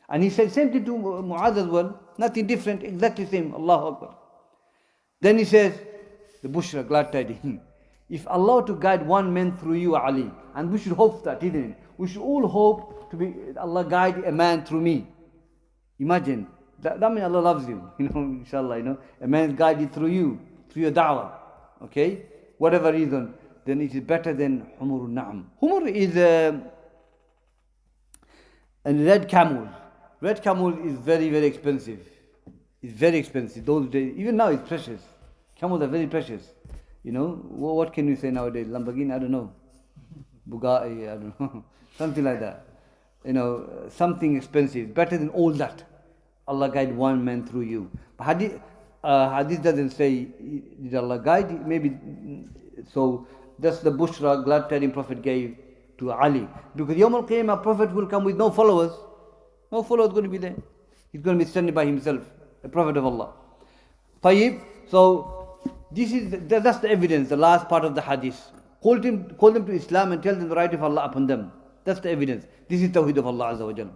And he said same thing to Mu'adh as well. Nothing different, exactly same. Allahu Akbar. Then he says, the Bushra, glad tidings. If Allah to guide one man through you, Ali, and we should hope that, isn't it? We should all hope to be Allah guide a man through me. Imagine. That means Allah loves you. Inshallah, a man is guided through you, through your da'wah. Okay? Whatever reason, then it is better than Humur Na'am. Humur is a red camel. Red camel is very, very expensive. It's very expensive. Those days, even now it's precious. Camels are very precious. What can we say nowadays? Lamborghini, I don't know. Bugatti, I don't know. Something like that. Something expensive. Better than all that. Allah guide one man through you. But hadith doesn't say, did Allah guide? Maybe, so that's the Bushra, glad tidings Prophet gave to Ali. Because Yawm al-Qiyamah, Prophet will come with no followers. No followers going to be there. He's going to be standing by himself, a Prophet of Allah. Tayyib. So that's the evidence, the last part of the hadith. Call them to Islam and tell them the right of Allah upon them. That's the evidence. This is Tawheed of Allah Azza wa Jalla.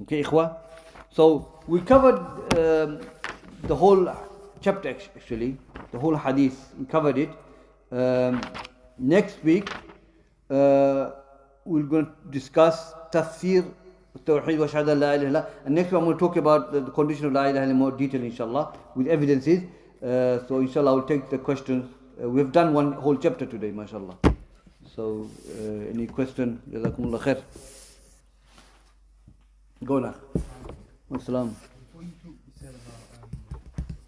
Okay, ikhwa. So we covered the whole chapter actually, the whole hadith. We covered it. Next week, we're going to discuss tafsir, Tawheed wa shahada la ilaha illallah. And next I'm going to talk about the condition of la ilaha illallah in more detail, inshallah, with evidences. So inshallah, I will take the questions. We've done one whole chapter today, mashallah. So any question? Jazakumullah khair. Go now. Assalam. Before you talk, you said about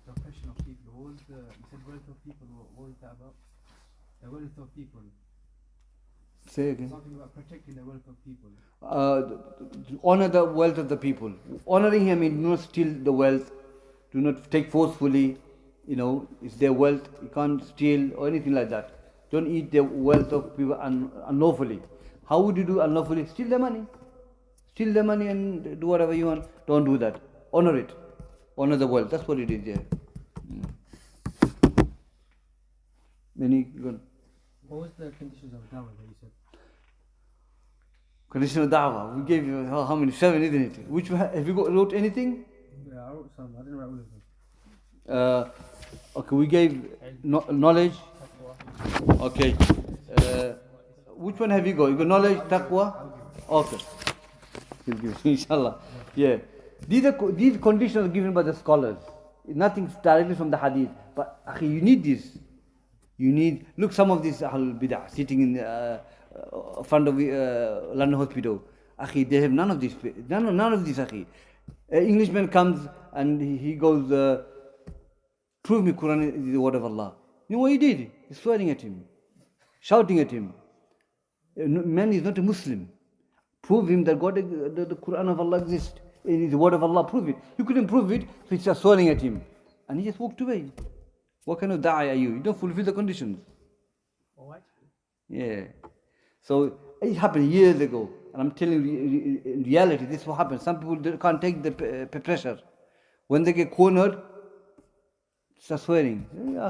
the oppression of people. What was the, you said wealth of people, what was that about? The wealth of people. Say again. Something about protecting the wealth of people. Honor the wealth of the people. Honoring him means do not steal the wealth. Do not take forcefully. It's their wealth. You can't steal or anything like that. Don't eat the wealth of people unlawfully. How would you do unlawfully? Steal their money. Steal their money and do whatever you want. Don't do that. Honor it. Honor the wealth. That's what it is, yeah. What was the conditions of dawah that you said? Condition of da'wah. We gave you how many? 7, isn't it? Which have you wrote anything? Yeah, I wrote some. I didn't write all of them. Okay, we gave knowledge. Okay. Which one have you got? You got knowledge, taqwa? Okay. He'll give it, inshallah. Yeah. These conditions are given by the scholars. Nothing directly from the hadith. But you need this. Look, some of these Ahlul Bid'ah sitting in front of London Hospital. They have none of this. None of this. An Englishman comes and he goes, prove me Quran is the word of Allah. You know what he did? He's swearing at him, shouting at him. Man is not a Muslim. Prove him that God, the Quran of Allah exists. It is the word of Allah. Prove it. You couldn't prove it, so he started swearing at him. And he just walked away. What kind of da'i are you? You don't fulfill the conditions. What? Yeah. So it happened years ago. And I'm telling you, in reality, this is what happens. Some people can't take the pressure. When they get cornered, start swearing.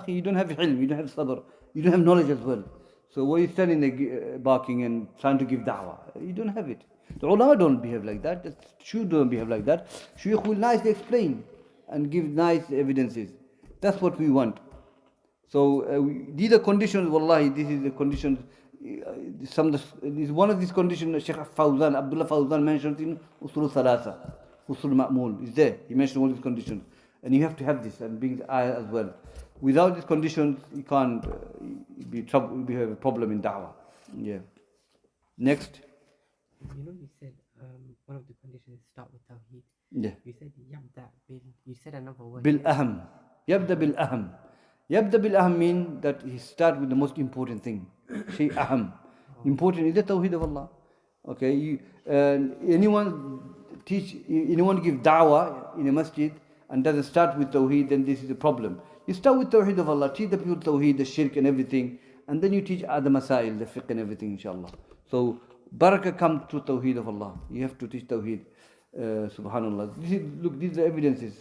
You don't have ilm, you don't have sabr, you don't have knowledge as well. So why are you standing there barking and trying to give da'wah? You don't have it. The ulama don't behave like that. The Shaykh don't behave like that. Shaykh will nicely explain and give nice evidences. That's what we want. So these are conditions, wallahi, this is the conditions. One of these conditions Shaykh Fawzan, Abdul Fawzan mentioned in Usul Salasa, Usul Ma'mul is there. He mentioned all these conditions. And you have to have this and bring the ayah as well. Without these conditions, you can't we have a problem in da'wah. Yeah. Next. You said one of the conditions is start with Tawheed. Yeah. You said yabda bil. You said another word. Bil aham. Yabda bil aham. Yabda bil aham means that he start with the most important thing. Shay aham. Important is the Tawheed of Allah. Okay. Anyone give da'wah in a masjid and doesn't start with Tawheed, then this is a problem. You start with Tawheed of Allah, teach the people Tawheed, the shirk and everything, and then you teach other masail, the fiqh and everything, inshallah. So, barakah comes through Tawheed of Allah. You have to teach Tawheed, subhanallah. Look, these are evidences.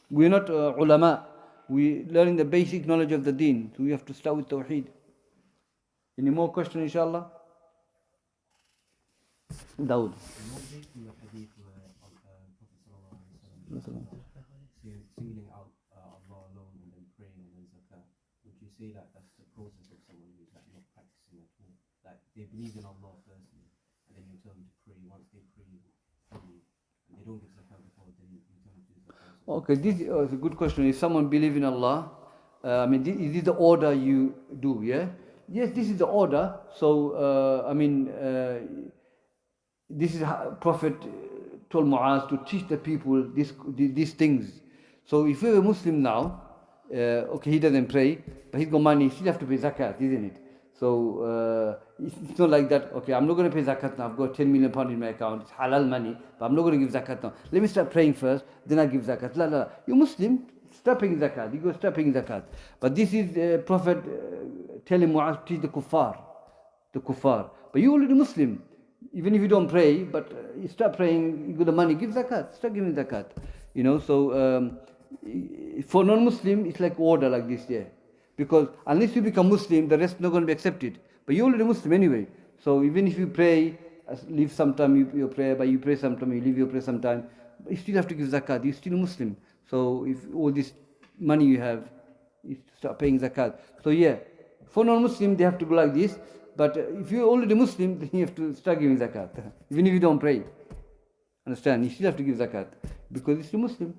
We're not ulama. We're learning the basic knowledge of the deen. So we have to start with Tawheed. Any more questions, inshallah? Dawood. Singling out Allah alone and then praying and then zakat, would you say that that's the process of someone who's not practicing at all? Like they believe in Allah firstly, and then you tell them to pray. Once they pray fully, and they don't give zakat before, then you tell them to do zakat. Okay, this is a good question. If someone believes in Allah, is this the order you do? Yeah. Yes, this is the order. So this is how Prophet told Muaz to teach the people these things. So if you're a Muslim now, he doesn't pray, but he's got money, he still have to pay zakat, isn't it? So it's not like that, okay, I'm not going to pay zakat now, I've got 10 million pounds in my account, it's halal money, but I'm not going to give zakat now. Let me start praying first, then I'll give zakat. La. You're Muslim, start paying zakat, you go start paying zakat. But this is Prophet telling Muaz to teach the kuffar. But you're already Muslim. Even if you don't pray, but you start praying, you got the money, give zakat, start giving zakat. So for non-Muslim, it's like order like this, yeah. Because unless you become Muslim, the rest is not going to be accepted. But you're already Muslim anyway. So even if you pray, leave sometime your prayer, but you pray sometime, you leave your prayer sometime, but you still have to give zakat, you're still Muslim. So if all this money you have, you start paying zakat. So yeah, for non-Muslim, they have to go like this. But if you're already Muslim, then you have to start giving zakat. Even if you don't pray. Understand? You still have to give zakat. Because you're still Muslim.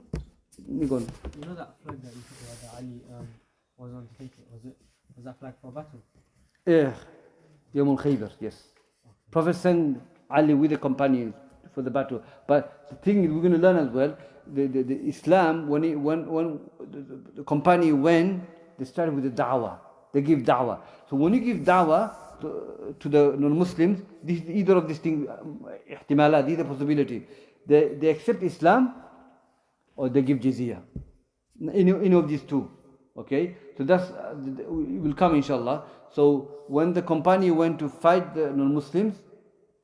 You go on. You know that flag that you took about that Ali was on stage? Was that flag for battle? Yeah. Yawm al-Khaybar, yes. Prophet sent Ali with the companions for the battle. But the thing is, we're going to learn as well, the Islam, when the company went, they started with the da'wah. They give da'wah. So when you give da'wah to the non-Muslims, either of these things, ihtimalat, these are possibility. They accept Islam or they give jizya. Any of these two. Okay? So that's, it will come inshallah. So when the company went to fight the non-Muslims,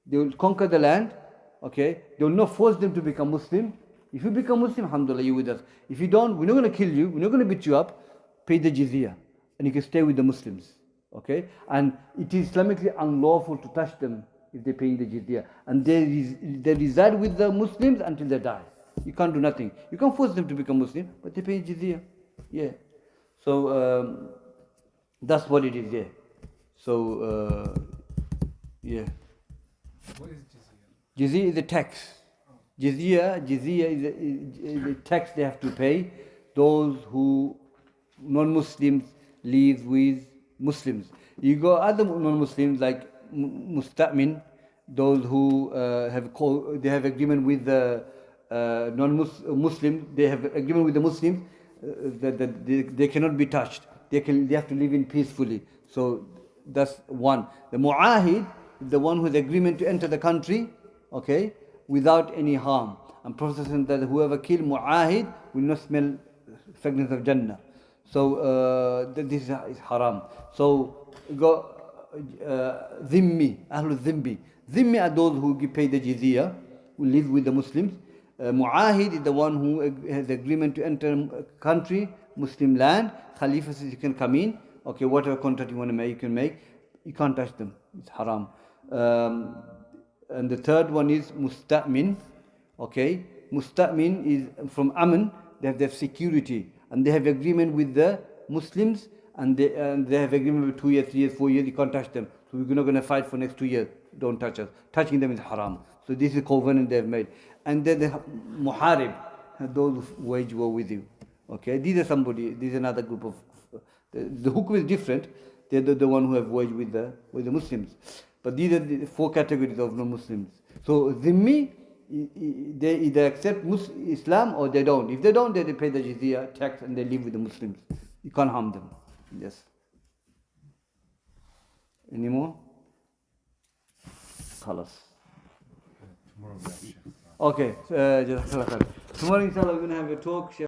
they will conquer the land. Okay? They will not force them to become Muslim. If you become Muslim, alhamdulillah, you with us. If you don't, we're not going to kill you, we're not going to beat you up, pay the jizya. And you can stay with the Muslims. Okay? And it is Islamically unlawful to touch them if they're paying the jizya. And they reside with the Muslims until they die. You can't do nothing. You can't force them to become Muslim, but they pay jizya. Yeah. So that's what it is, yeah. So, yeah. What is jizya? Jizya is a tax. Jizya is a tax they have to pay. Those who non-Muslims live with Muslims. You go other non-Muslims like musta'min, those who they have agreement with the non-Muslim. They have agreement with the Muslims that they cannot be touched. They have to live in peacefully. So that's one. The mu'ahid is the one who has agreement to enter the country, okay, without any harm. And Prophet said that whoever kill mu'ahid will not smell fragrance of Jannah. So this is haram. So go dhimmi, ahlul dhimmi. Dhimmi are those who pay the jizya, who live with the Muslims. Mu'ahid is the one who has agreement to enter a country, Muslim land. Khalifa says you can come in. Okay, whatever contract you want to make, you can make. You can't touch them. It's haram. And the third one is musta'min. Okay, musta'min is from aman. They have security. And they have agreement with the Muslims, and they have agreement with 2 years, 3 years, 4 years. You can't touch them. So we're not going to fight for next 2 years. Don't touch us. Touching them is haram. So this is a covenant they have made. And then the muharib, those who wage war with you. Okay, these are somebody. These are another group of. The hukum is different. They're the one who have waged with the Muslims. But these are the 4 categories of non-Muslims. So dhimmi, they either accept Islam or they don't. If they don't, they pay the jizya tax and they live with the Muslims. You can't harm them. Yes. Any more? Khalas. Tomorrow we have Shaykh. Okay. Tomorrow inshallah we're going to have a talk.